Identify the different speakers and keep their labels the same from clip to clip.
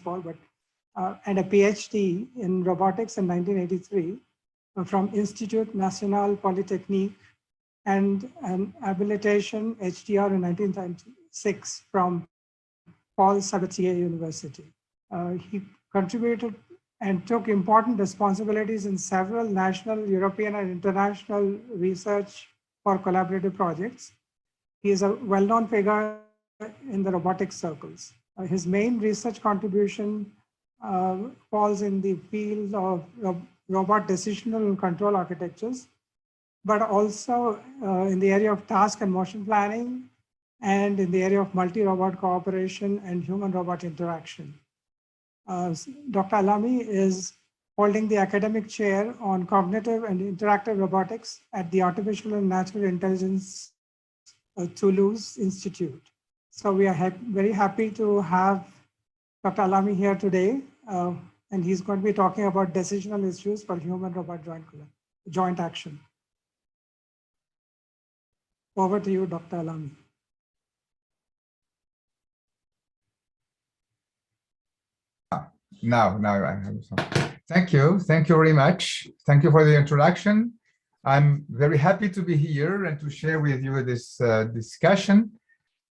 Speaker 1: for, but and a PhD in robotics in 1983 from Institut National Polytechnique, and an habilitation HDR in 1996 from Paul Sabatier University. He contributed and took important responsibilities in several national, European, and international research for collaborative projects. He is a well-known figure in the robotics circles. His main research contribution falls in the field of robot decisional and control architectures, but also in the area of task and motion planning, and in the area of multi-robot cooperation and human-robot interaction. Dr. Alami is holding the academic chair on cognitive and interactive robotics at the Artificial and Natural Intelligence Toulouse Institute. So we are very happy to have Dr. Alami here today, and he's going to be talking about decisional issues for human-robot joint action. Over to you, Dr. Alami.
Speaker 2: Now I have some. Thank you very much. Thank you for the introduction. I'm very happy to be here and to share with you this discussion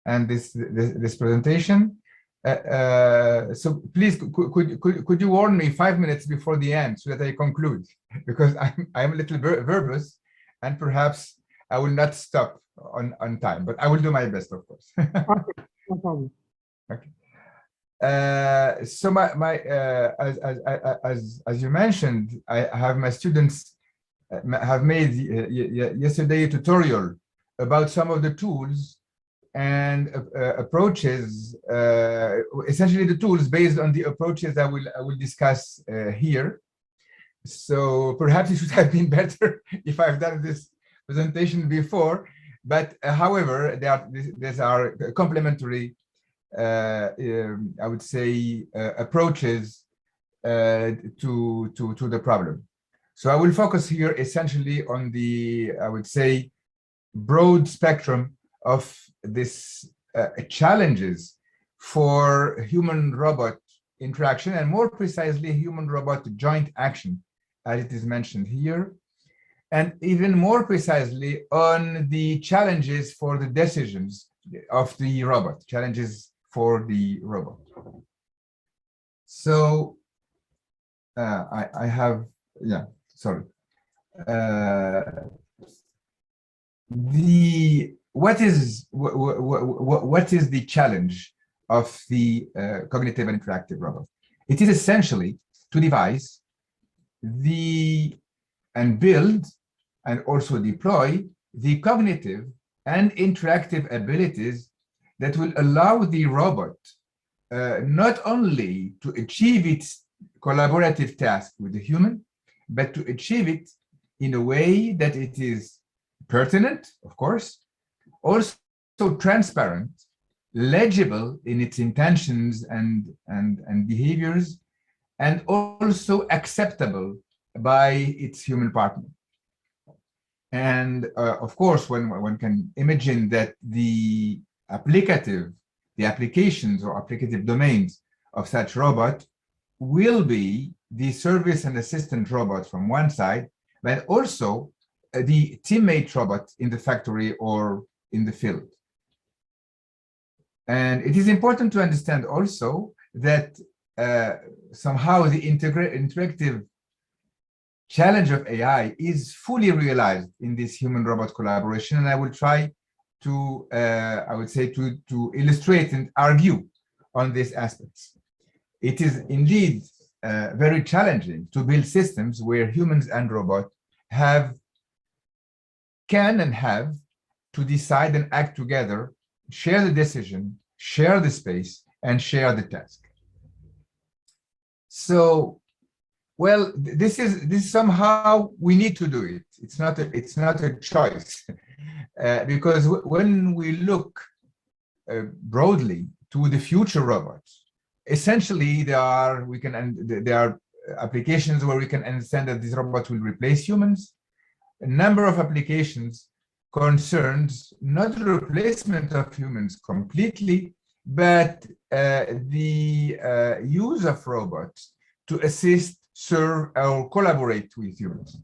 Speaker 2: and this presentation. So please, could you warn me 5 minutes before the end so that I conclude? Because I'm a little verbose, and perhaps I will not stop on time, but I will do my best, of course.
Speaker 1: Okay, no problem.
Speaker 2: Okay. So as you mentioned, I have my students have made yesterday a tutorial about some of the tools and approaches, essentially the tools based on the approaches I will discuss here. So perhaps it should have been better if I've done this presentation before, but however, these are complementary, I would say, approaches to the problem. So I will focus here essentially on the, I would say, broad spectrum of this challenges for human-robot interaction, and more precisely human-robot joint action, as it is mentioned here, and even more precisely on the challenges for the decisions of the robot, challenges for the robot. So I have, yeah, sorry. What is the challenge of the cognitive and interactive robot? It is essentially to devise and build and also deploy the cognitive and interactive abilities that will allow the robot not only to achieve its collaborative task with the human, but to achieve it in a way that it is pertinent, of course, also transparent, legible in its intentions and behaviors, and also acceptable by its human partner. And of course, one can imagine that the applications or applicative domains of such robot will be the service and assistant robot from one side, but also the teammate robot in the factory or in the field. And it is important to understand also that somehow the interactive challenge of AI is fully realized in this human-robot collaboration, and I will try to, I would say, to illustrate and argue on these aspects. It is indeed very challenging to build systems where humans and robots can and have to decide and act together, share the decision, share the space, and share the task. So, well, this is somehow we need to do it. It's not a choice, because when we look broadly to the future robots, essentially there are applications where we can understand that these robots will replace humans. A number of applications concerns not the replacement of humans completely, but the use of robots to assist, serve, or collaborate with humans.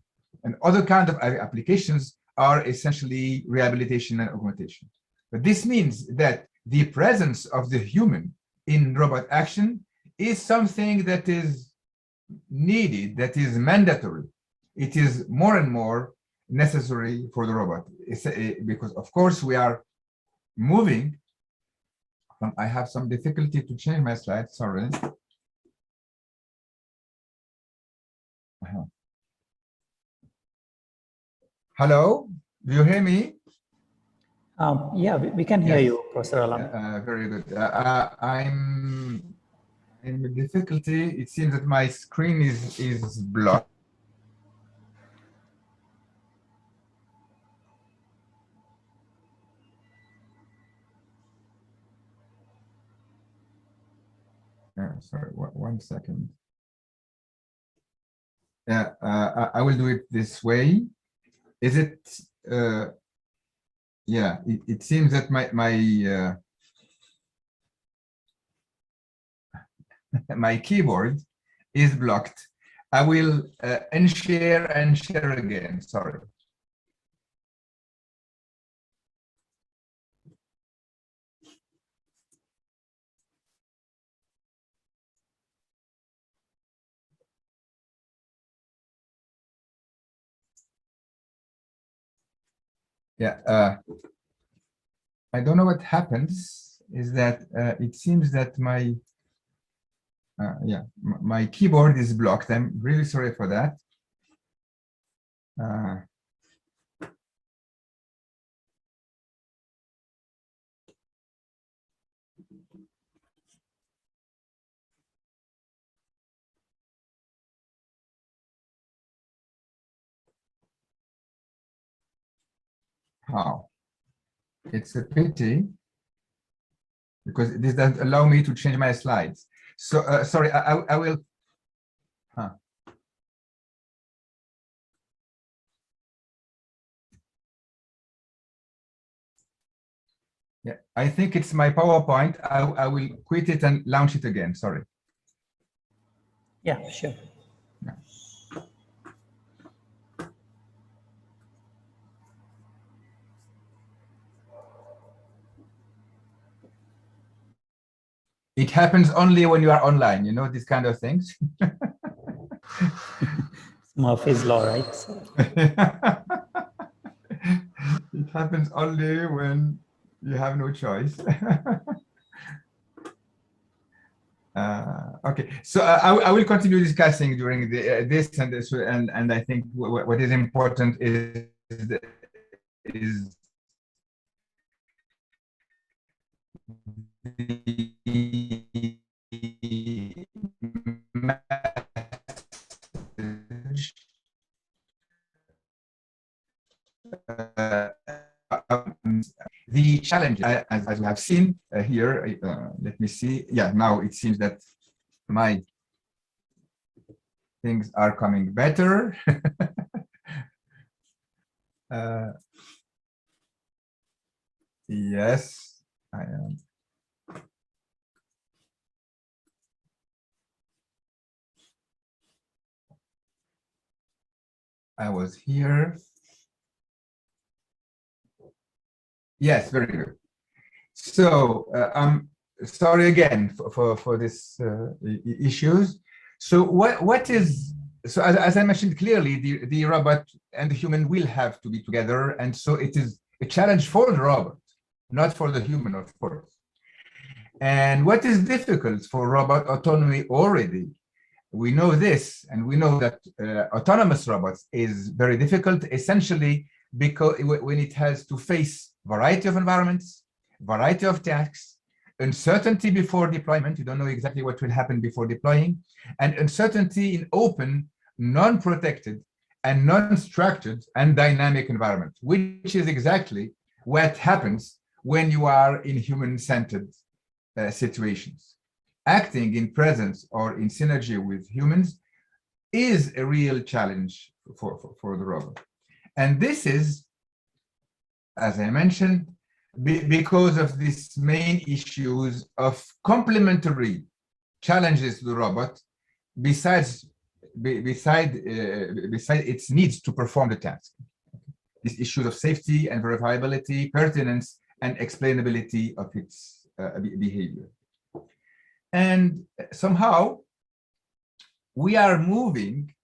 Speaker 2: And other kinds of applications are essentially rehabilitation and augmentation. But this means that the presence of the human in robot action is something that is needed, that is mandatory. It is more and more necessary for the robot. Because, of course, we are moving. I have some difficulty to change my slide, sorry. Hello, do you hear me?
Speaker 3: Yeah, we can hear you, Professor Alami.
Speaker 2: Very good. I'm in difficulty. It seems that my screen is blocked. Sorry, one second. Yeah, I will do it this way. Is it? Yeah, it seems that my my keyboard is blocked. I will unshare and share again. Sorry. Yeah, I don't know what happens. Is that it seems that my my keyboard is blocked. I'm really sorry for that. How? It's a pity because this doesn't allow me to change my slides. So sorry, I will. Huh. Yeah, I think it's my PowerPoint. I will quit it and launch it again. Sorry.
Speaker 3: Yeah, sure.
Speaker 2: Yeah. It happens only when you are online, you know, these kind of things.
Speaker 3: Murphy's Law, right? So.
Speaker 2: It happens only when you have no choice. Okay, so I will continue discussing during this and this, and I think what is important is the message the challenge, as we have seen here, let me see. Yeah, now it seems that my things are coming better. Yes, I am. I was here. Yes, very good. So I'm sorry again for this issues. So what is, so as I mentioned clearly, the robot and the human will have to be together, and so it is a challenge for the robot, not for the human, of course. And what is difficult for robot autonomy already? We know this, and we know that autonomous robots is very difficult, essentially because when it has to face variety of environments, variety of tasks, uncertainty before deployment, you don't know exactly what will happen before deploying, and uncertainty in open, non-protected, and non-structured and dynamic environment, which is exactly what happens when you are in human-centered situations. Acting in presence or in synergy with humans is a real challenge for the robot. And this is, as I mentioned, because of these main issues of complementary challenges to the robot, besides its needs to perform the task. These issues of safety and verifiability, pertinence, and explainability of its behavior. And somehow, we are moving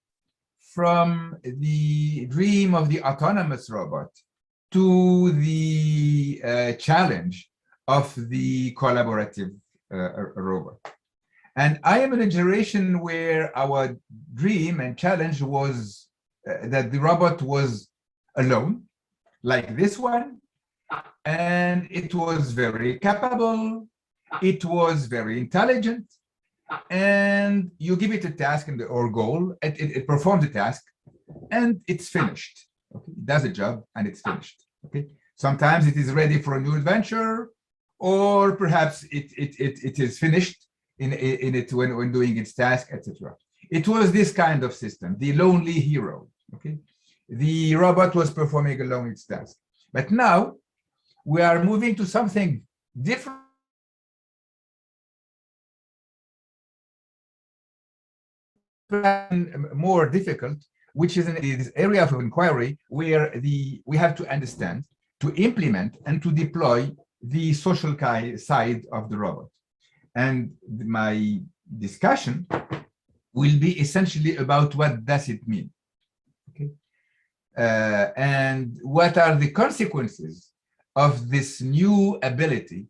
Speaker 2: from the dream of the autonomous robot to the challenge of the collaborative robot. And I am in a generation where our dream and challenge was that the robot was alone, like this one, and it was very capable, it was very intelligent, and you give it a task or goal, it performs the task, and it's finished. Okay? It does a job, and it's finished. Okay. Sometimes it is ready for a new adventure, or perhaps it is finished in it when doing its task, etc. It was this kind of system, the lonely hero. Okay. The robot was performing alone its task. But now we are moving to something different. More difficult, which is in this area of inquiry where we have to understand, to implement, and to deploy the social side of the robot. And my discussion will be essentially about what does it mean, okay? And what are the consequences of this new ability,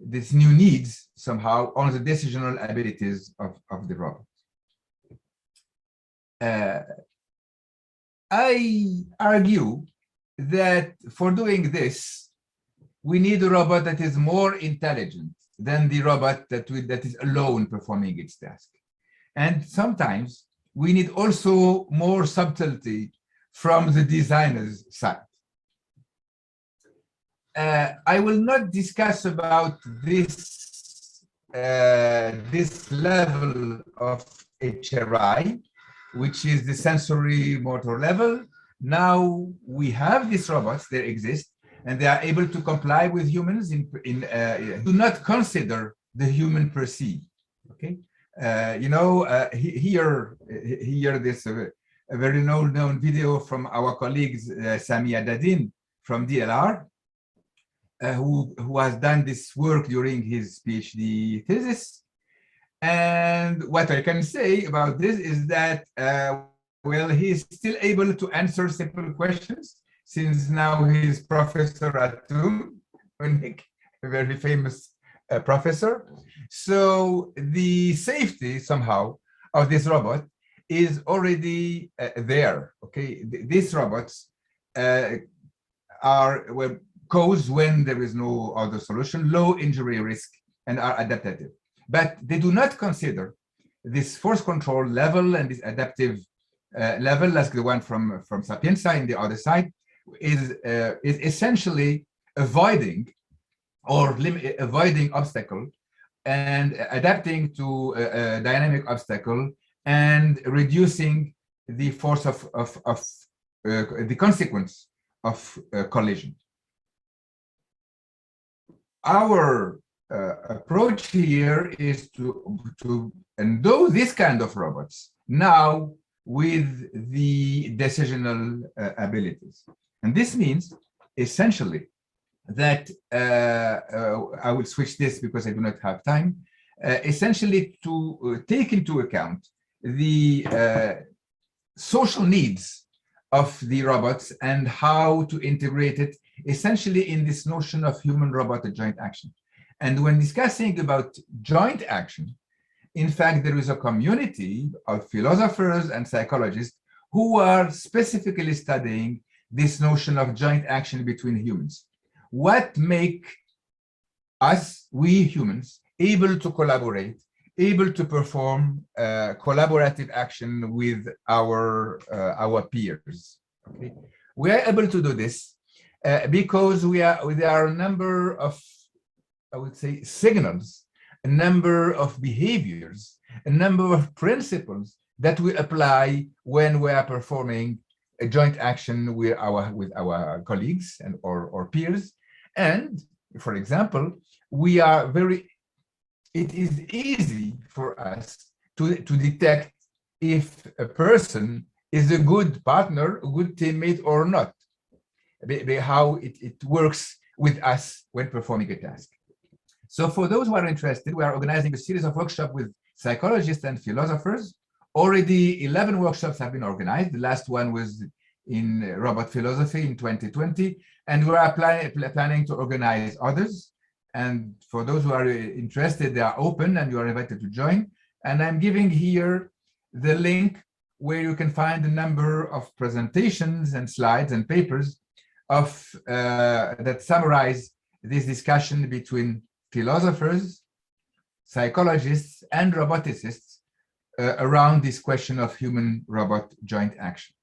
Speaker 2: this new needs somehow on the decisional abilities of the robot. I argue that for doing this, we need a robot that is more intelligent than the robot that is alone performing its task. And sometimes we need also more subtlety from the designer's side. I will not discuss about this level of HRI, which is the sensory motor level. Now we have these robots, they exist, and they are able to comply with humans do not consider the human per se. Okay, here this a very known video from our colleagues Sami Adadin from DLR, who has done this work during his PhD thesis. And what I can say about this is that, well, he's still able to answer simple questions, since now he's professor at TUM, a very famous professor. So the safety somehow of this robot is already there. Okay, these robots are caused when there is no other solution, low injury risk, and are adaptive. But they do not consider this force control level and this adaptive level, like the one from Sapienza in the other side, is essentially avoiding obstacle and adapting to a dynamic obstacle and reducing the force of the consequence of collision. Our approach here is to endow this kind of robots now with the decisional abilities. And this means essentially that I will switch this because I do not have time, essentially to take into account the social needs of the robots and how to integrate it essentially in this notion of human-robot joint action. And when discussing about joint action, in fact, there is a community of philosophers and psychologists who are specifically studying this notion of joint action between humans. What make us, we humans, able to collaborate, able to perform collaborative action with our peers? Okay? We are able to do this because there are a number of, I would say, signals, a number of behaviors, a number of principles that we apply when we are performing a joint action with our colleagues and or peers. And for example, we are it is easy for us to detect if a person is a good partner, a good teammate or not, how it works with us when performing a task. So for those who are interested, we are organizing a series of workshops with psychologists and philosophers. Already 11 workshops have been organized. The last one was in robot philosophy in 2020, and we are planning to organize others. And for those who are interested, they are open and you are invited to join. And I'm giving here the link where you can find a number of presentations and slides and papers that summarize this discussion between philosophers, psychologists, and roboticists around this question of human-robot joint action.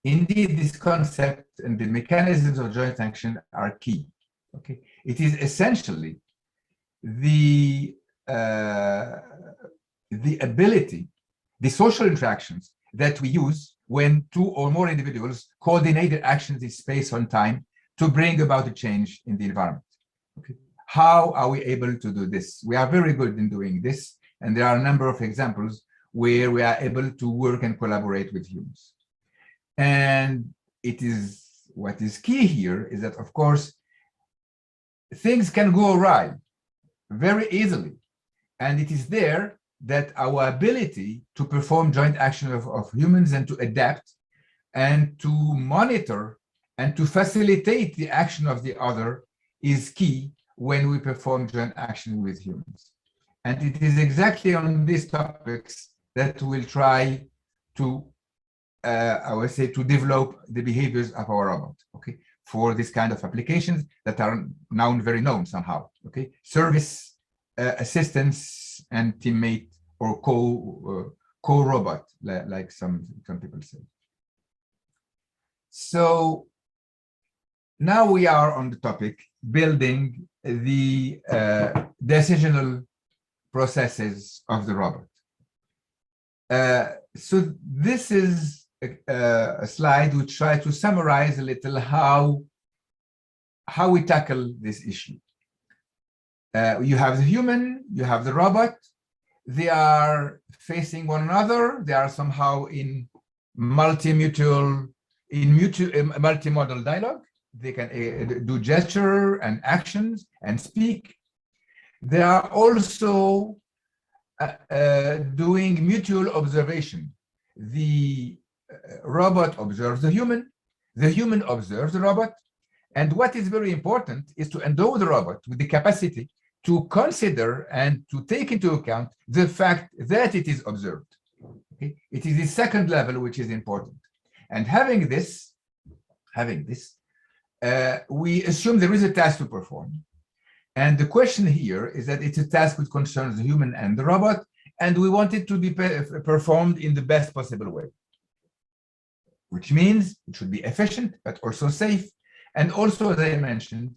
Speaker 2: Indeed, this concept and the mechanisms of joint action are key. Okay, it is essentially the ability, the social interactions that we use when two or more individuals coordinated actions in space and time to bring about a change in the environment. Okay. How are we able to do this? We are very good in doing this, and there are a number of examples where we are able to work and collaborate with humans. And what is key here is that, of course, things can go awry very easily. And it is there that our ability to perform joint action of humans and to adapt and to monitor and to facilitate the action of the other is key when we perform joint action with humans. And it is exactly on these topics that we'll try to, I would say, to develop the behaviors of our robot, okay, for this kind of applications that are now very known somehow, okay? Service, assistance, and teammate or co-robot, like some people say. So now we are on the topic building the decisional processes of the robot. So this is a slide which tries to summarize a little how we tackle this issue. You have the human, you have the robot. They are facing one another. They are somehow in multimodal dialogue. They can do gesture and actions and speak. They are also doing mutual observation. The robot observes the human observes the robot. And what is very important is to endow the robot with the capacity to consider and to take into account the fact that it is observed. Okay? It is the second level which is important. And having this, we assume there is a task to perform. And the question here is that it's a task which concerns the human and the robot, and we want it to be performed in the best possible way, which means it should be efficient, but also safe. And also, as I mentioned,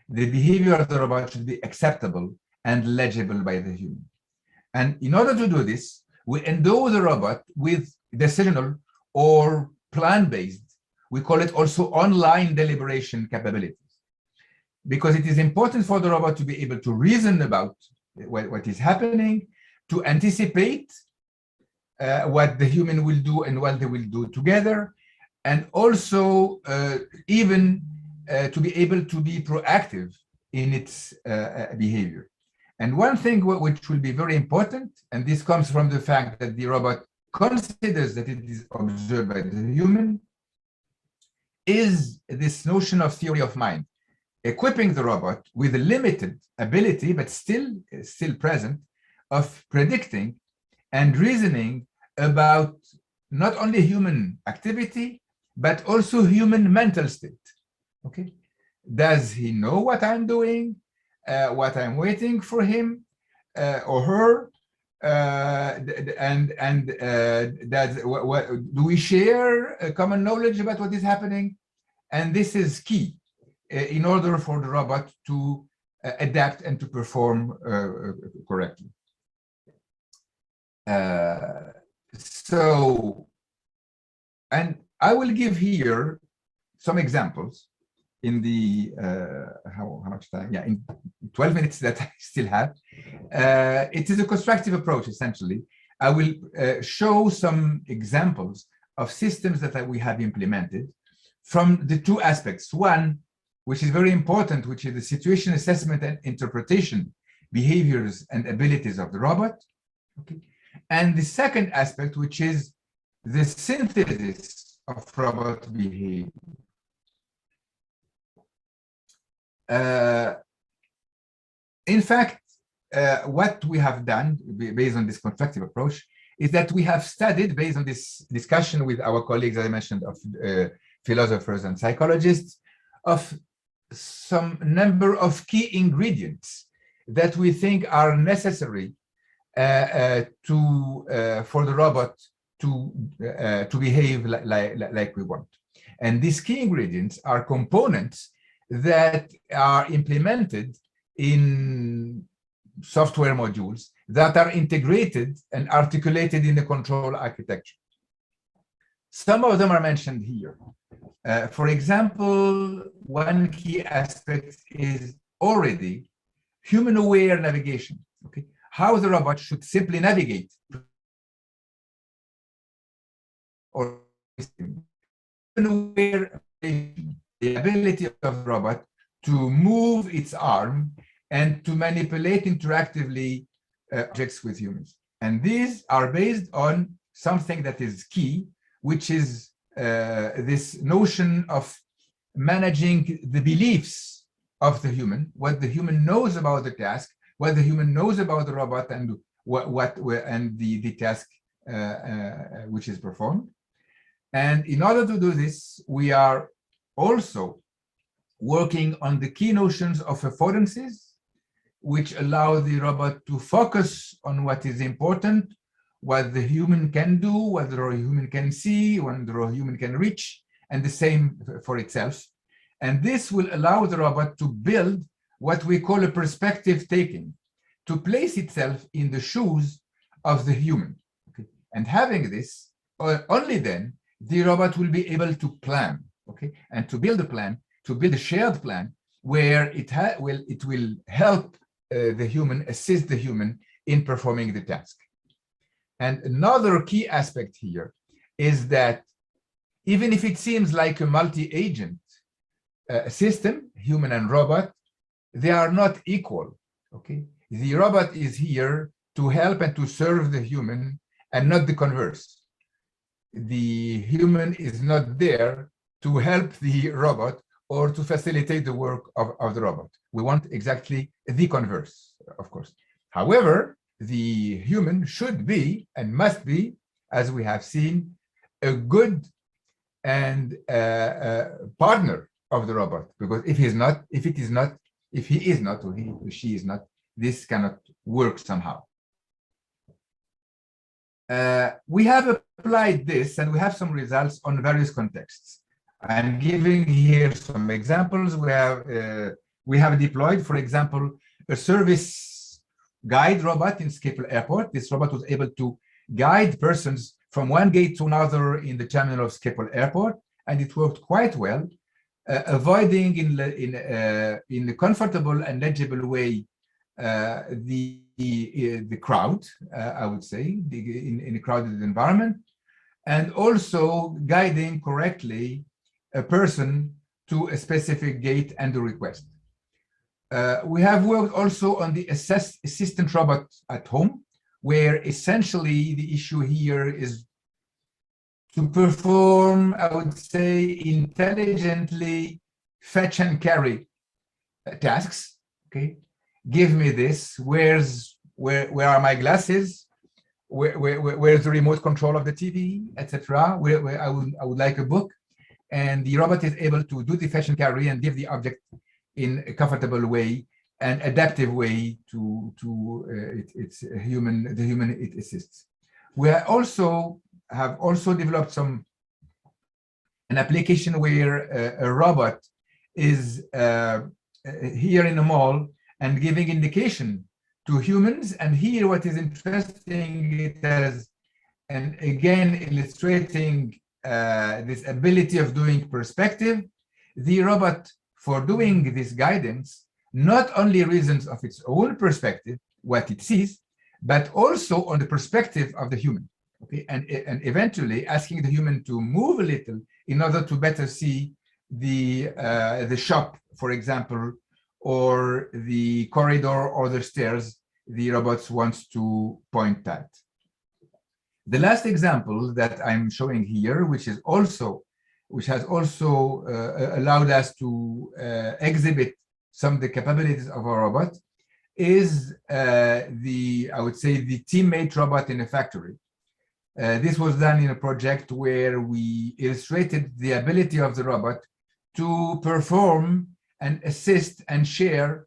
Speaker 2: the behavior of the robot should be acceptable and legible by the human. And in order to do this, we endow the robot with decisional or plan-based, we call it also online deliberation capabilities, because it is important for the robot to be able to reason about what is happening, to anticipate what the human will do and what they will do together, and also even to be able to be proactive in its behavior. And one thing which will be very important, and this comes from the fact that the robot considers that it is observed by the human, is this notion of theory of mind, equipping the robot with a limited ability, but still present, of predicting and reasoning about not only human activity, but also human mental state. Okay, does he know what I'm doing, what I'm waiting for him or her, do we share a common knowledge about what is happening? And this is key in order for the robot to adapt and to perform correctly. So, and I will give here some examples in the how much time? Yeah, in 12 minutes that I still have. It is a constructive approach, essentially. I will show some examples of systems that we have implemented from the two aspects. One, which is very important, which is the situation assessment and interpretation behaviors and abilities of the robot. Okay. And the second aspect, which is the synthesis of robot behavior. In fact, what we have done based on this constructive approach is that we have studied, based on this discussion with our colleagues, as I mentioned, of philosophers and psychologists, of some number of key ingredients that we think are necessary for the robot to behave like we want. And these key ingredients are components that are implemented in software modules that are integrated and articulated in the control architecture. Some of them are mentioned here. For example, one key aspect is already human-aware navigation. Okay, how the robot should simply navigate, or human-aware, the ability of the robot to move its arm and to manipulate interactively objects with humans. And these are based on something that is key, which is this notion of managing the beliefs of the human, what the human knows about the task, what the human knows about the robot, and the task which is performed. And in order to do this, we are also working on the key notions of affordances, which allow the robot to focus on what is important, what the human can do, what the human can see, what the human can reach, and the same for itself. And this will allow the robot to build what we call a perspective taking, to place itself in the shoes of the human. Okay? And having this, only then the robot will be able to plan, okay, and to build a plan, to build a shared plan where it will help the human, assist the human in performing the task. And another key aspect here is that even if it seems like a multi-agent system, human and robot, they are not equal. Okay, the robot is here to help and to serve the human, and not the converse. The human is not there to help the robot or to facilitate the work of the robot. We want exactly the converse, of course. However, the human should be and must be, as we have seen, a good and partner of the robot. Because if he is not, or he or she is not, this cannot work somehow. We have applied this, and we have some results on various contexts. I'm giving here some examples. We have deployed, for example, a service guide robot in Schiphol Airport. This robot was able to guide persons from one gate to another in the terminal of Schiphol Airport, and it worked quite well, avoiding in a comfortable and legible way the crowd, I would say, in a crowded environment, and also guiding correctly a person to a specific gate and a request. We have worked also on the assistant robot at home, where essentially the issue here is to perform, I would say, intelligently fetch and carry tasks. Okay, give me this. Where are my glasses? Where's the remote control of the TV, etc. Where I would like a book, and the robot is able to do the fetch and carry and give the object in a comfortable way and adaptive way to the human it assists. We have also developed an application where a robot is here in a mall and giving indication to humans. And here what is interesting, it has, and again illustrating this ability of doing perspective, the robot for doing this guidance, not only reasons of its own perspective, what it sees, but also on the perspective of the human. Okay, and eventually asking the human to move a little in order to better see the shop, for example, or the corridor or the stairs the robots wants to point at. The last example that I'm showing here, which has also allowed us to exhibit some of the capabilities of our robot, is I would say the teammate robot in a factory. This was done in a project where we illustrated the ability of the robot to perform and assist and share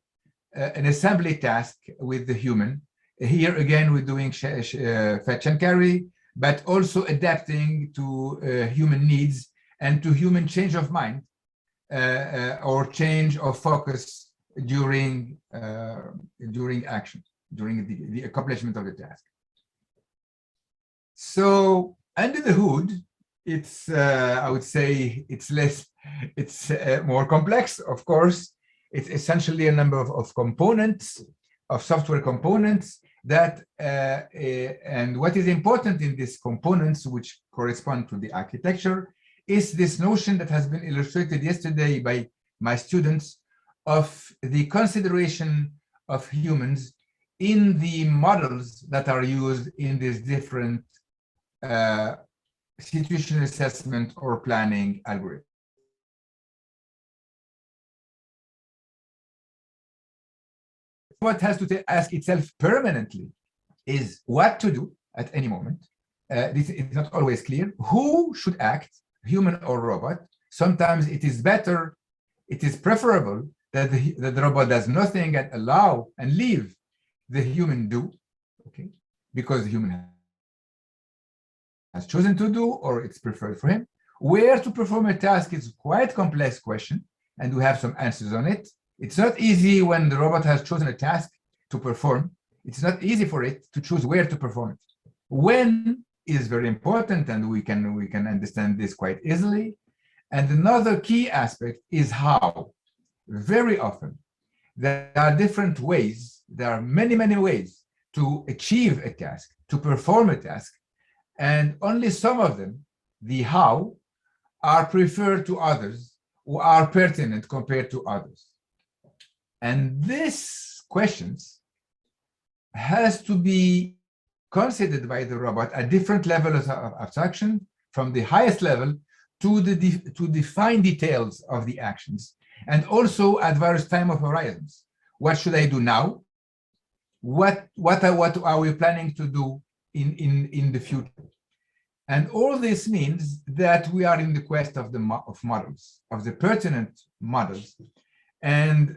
Speaker 2: an assembly task with the human. Here again, we're doing fetch and carry, but also adapting to human needs and to human change of mind or change of focus during action, during the accomplishment of the task. So under the hood, it's I would say it's more complex. Of course, it's essentially a number of components, of software components that and what is important in these components, which correspond to the architecture, is this notion that has been illustrated yesterday by my students of the consideration of humans in the models that are used in these different situational assessment or planning algorithms. What has to ask itself permanently is what to do at any moment. This is not always clear. Who should act, human or robot? Sometimes it is better, it is preferable that the robot does nothing and allow and leave the human do, okay? Because the human has chosen to do, or it's preferred for him. Where to perform a task is quite a complex question, and we have some answers on it. It's not easy when the robot has chosen a task to perform. It's not easy for it to choose where to perform it. When is very important, and we can understand this quite easily. And another key aspect is how. Very often, there are different ways, there are many, many ways to achieve a task, to perform a task, and only some of them, the how, are preferred to others or are pertinent compared to others. And these questions has to be considered by the robot at different levels of abstraction, from the highest level to the fine details of the actions, and also at various time of horizons. What should I do now? What are we planning to do in the future? And all this means that we are in the quest of models, of the pertinent models, and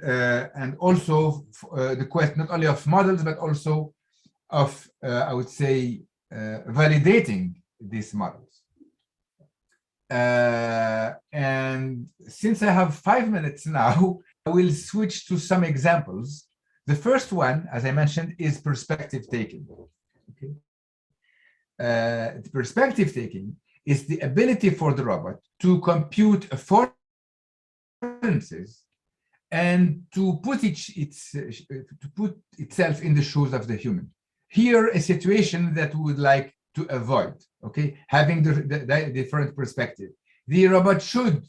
Speaker 2: also the quest not only of models, but also of, I would say, validating these models. And since I have 5 minutes now, I will switch to some examples. The first one, as I mentioned, is perspective taking. Okay. The perspective taking is the ability for the robot to compute affordances and to put itself in the shoes of the human. Here, a situation that we would like to avoid, okay, having the different perspective. The robot should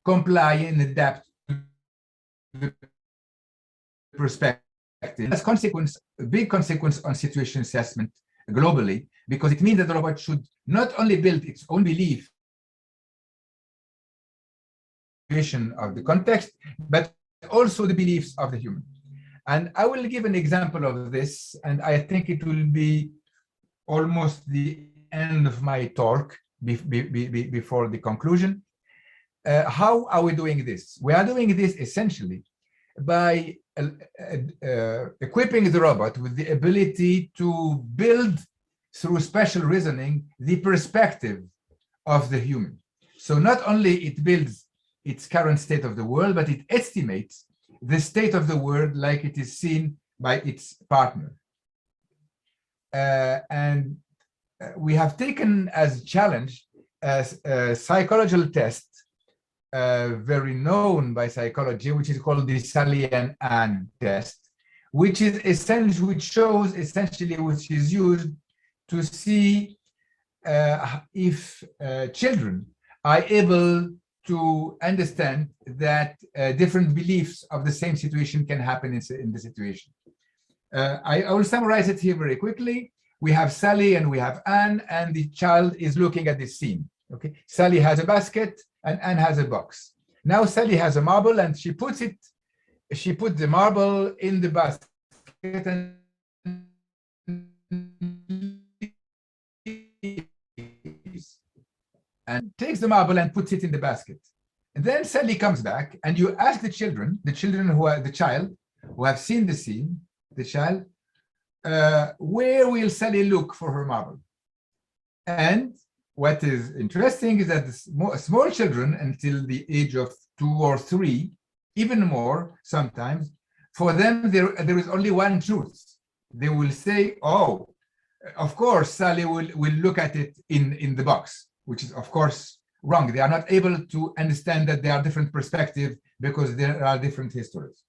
Speaker 2: comply and adapt to the perspective. As consequence, a big consequence on situation assessment globally, because it means that the robot should not only build its own belief of the context, but also the beliefs of the human. And I will give an example of this, and I think it will be almost the end of my talk before the conclusion. How are we doing this? We are doing this essentially by equipping the robot with the ability to build through special reasoning the perspective of the human. So not only it builds its current state of the world, but it estimates the state of the world like it is seen by its partner. And we have taken as challenge as a psychological test very known by psychology, which is called the salient and test, which is essentially, which is used to see if children are able to understand that different beliefs of the same situation can happen in the situation. I will summarize it here very quickly. We have Sally and we have Anne, and the child is looking at this scene. Okay, Sally has a basket and Anne has a box. Now Sally has a marble and she put the marble in the basket and takes the marble and puts it in the basket. And then Sally comes back and you ask the child who have seen the scene, the child, where will Sally look for her marble? And what is interesting is that small children until the age of 2 or 3, even more sometimes, for them there is only one truth. They will say, oh, of course Sally will look at it in the box, which is of course wrong. They are not able to understand that there are different perspectives because there are different histories.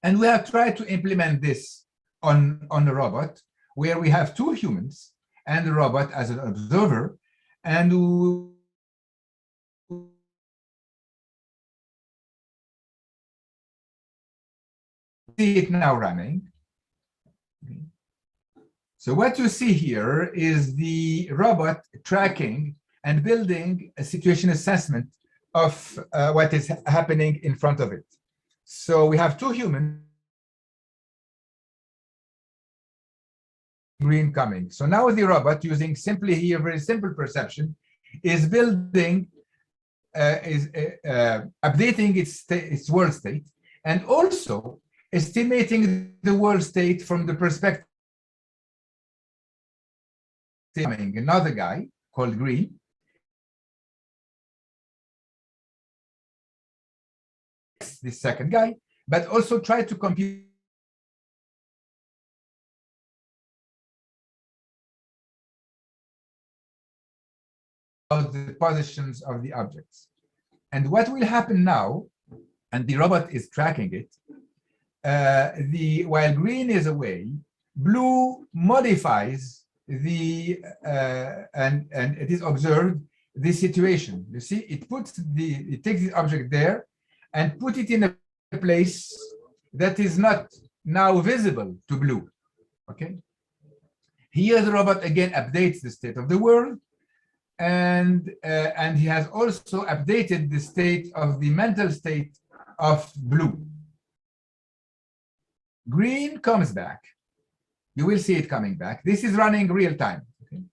Speaker 2: And we have tried to implement this on a robot where we have 2 humans and the robot as an observer, and see it now running. So what you see here is the robot tracking and building a situation assessment of what is happening in front of it. So we have 2 humans, green coming. So now the robot, using simply here very simple perception, is building, updating its world state, and also estimating the world state from the perspective of another guy called green. The second guy, but also try to compute the positions of the objects. And what will happen now, and the robot is tracking it, while green is away, blue modifies the and it is observed the situation. You see, it takes the object there and put it in a place that is not now visible to blue. Okay. Here the robot again updates the state of the world, and he has also updated the state of the mental state of blue. Green comes back. You will see it coming back. This is running real time. Okay?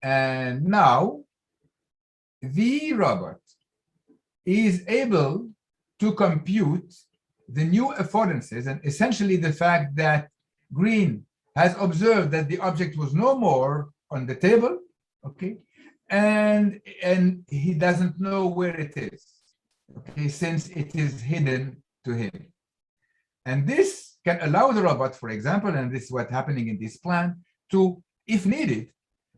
Speaker 2: And now the robot is able to compute the new affordances, and essentially the fact that green has observed that the object was no more on the table, okay, and he doesn't know where it is, okay, since it is hidden to him. And this can allow the robot, for example, and this is what's happening in this plan, to, if needed,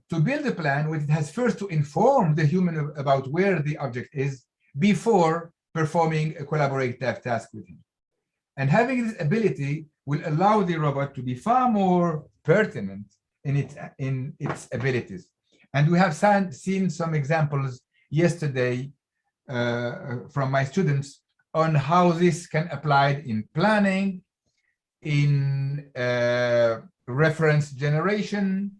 Speaker 2: to build a plan which has first to inform the human about where the object is before performing a collaborative task with him. And having this ability will allow the robot to be far more pertinent in its abilities. And we have seen some examples yesterday from my students on how this can apply in planning, in reference generation,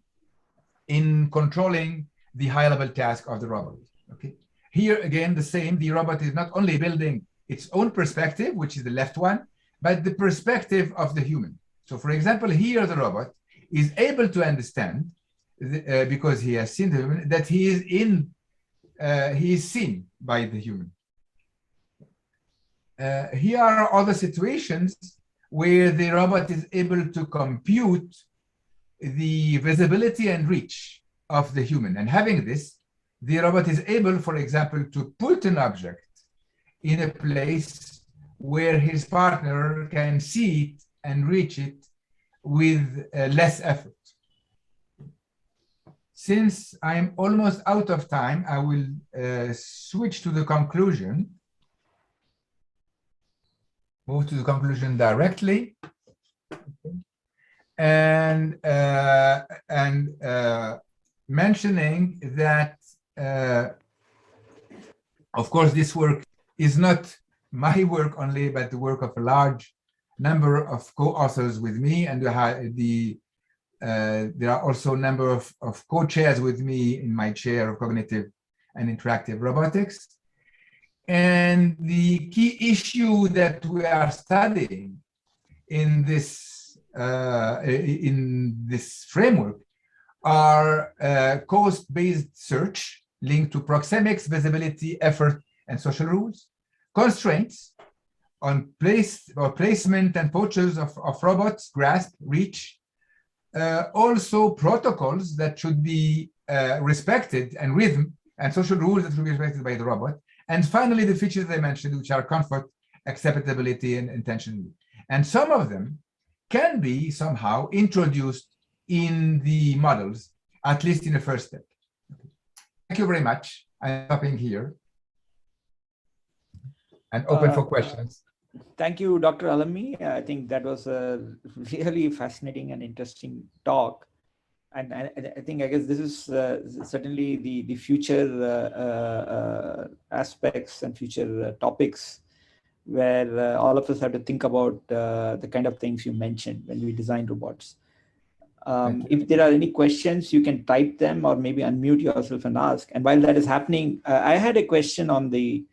Speaker 2: in controlling the high-level task of the robot. Okay. Here again, the same. The robot is not only building its own perspective, which is the left one, but the perspective of the human. So, for example, here the robot is able to understand, because he has seen the human, that he is seen by the human. Here are other situations where the robot is able to compute the visibility and reach of the human. And having this, the robot is able, for example, to put an object in a place where his partner can see it and reach it with less effort. Since I'm almost out of time, I will switch to the conclusion. Move to the conclusion directly. And mentioning that, of course, this work is not my work only, but the work of a large number of co-authors with me, and there are also a number of co-chairs with me in my chair of cognitive and interactive robotics. And the key issue that we are studying in this framework are cost-based search linked to proxemics, visibility, effort, and social rules, constraints on placement and postures of robots, grasp, reach, also protocols that should be respected, and rhythm and social rules that should be respected by the robot. And finally, the features I mentioned, which are comfort, acceptability, and intention. And some of them can be somehow introduced in the models, at least in the first step. Thank you very much. I'm stopping here and open for questions.
Speaker 4: Thank you, Dr. Alami. I think that was a really fascinating and interesting talk. And I guess this is certainly the future aspects and future topics where all of us have to think about the kind of things you mentioned when we design robots. If there are any questions, you can type them or maybe unmute yourself and ask. And while that is happening, I had a question on the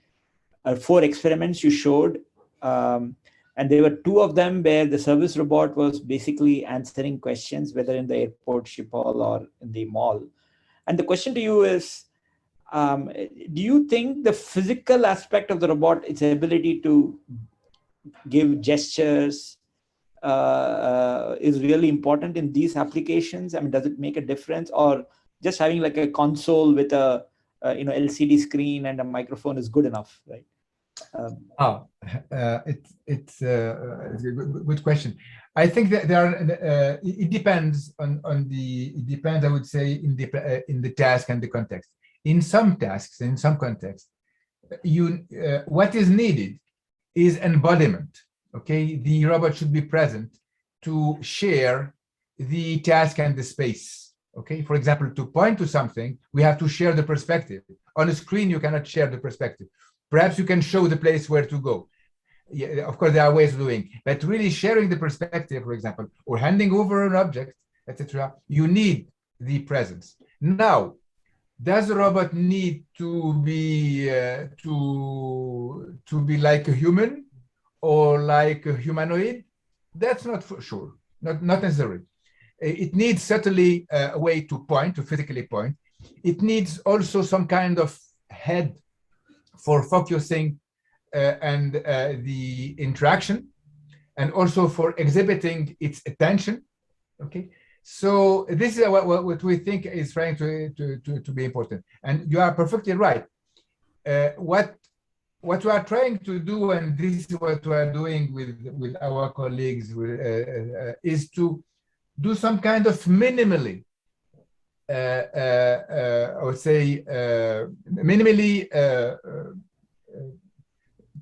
Speaker 4: 4 experiments you showed. And there were 2 of them where the service robot was basically answering questions, whether in the airport, Schiphol, or in the mall. And the question to you is, do you think the physical aspect of the robot, its ability to give gestures, is really important in these applications? I mean, does it make a difference, or just having like a console with a LCD screen and a microphone is good enough, right?
Speaker 2: It's a good question. I think that there are. It depends on the. It depends, I would say, in the task and the context. In some tasks, in some contexts, what is needed is embodiment. Okay, the robot should be present to share the task and the space. Okay, for example, to point to something, we have to share the perspective. On a screen, you cannot share the perspective. Perhaps you can show the place where to go. Yeah, of course, there are ways of doing, but really sharing the perspective, for example, or handing over an object, etc., you need the presence. Now, does the robot need to be like a human or like a humanoid? That's not for sure, not necessarily. It needs certainly a way to point, to physically point. It needs also some kind of head for focusing and the interaction, and also for exhibiting its attention. Okay, so this is what we think is trying to be important. And you are perfectly right. What we are trying to do, and this is what we are doing with our colleagues, is to do some kind of minimally, I would say, minimally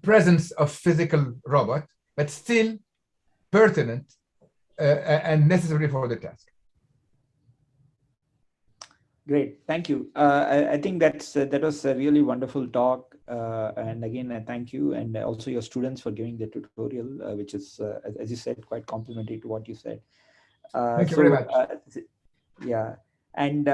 Speaker 2: presence of physical robot, but still pertinent and necessary for the task.
Speaker 4: Great, thank you. I think that was a really wonderful talk. And again, I thank you, and also your students for giving the tutorial, which is, as you said, quite complimentary to what you said.
Speaker 2: Thank you very much.
Speaker 4: Yeah, and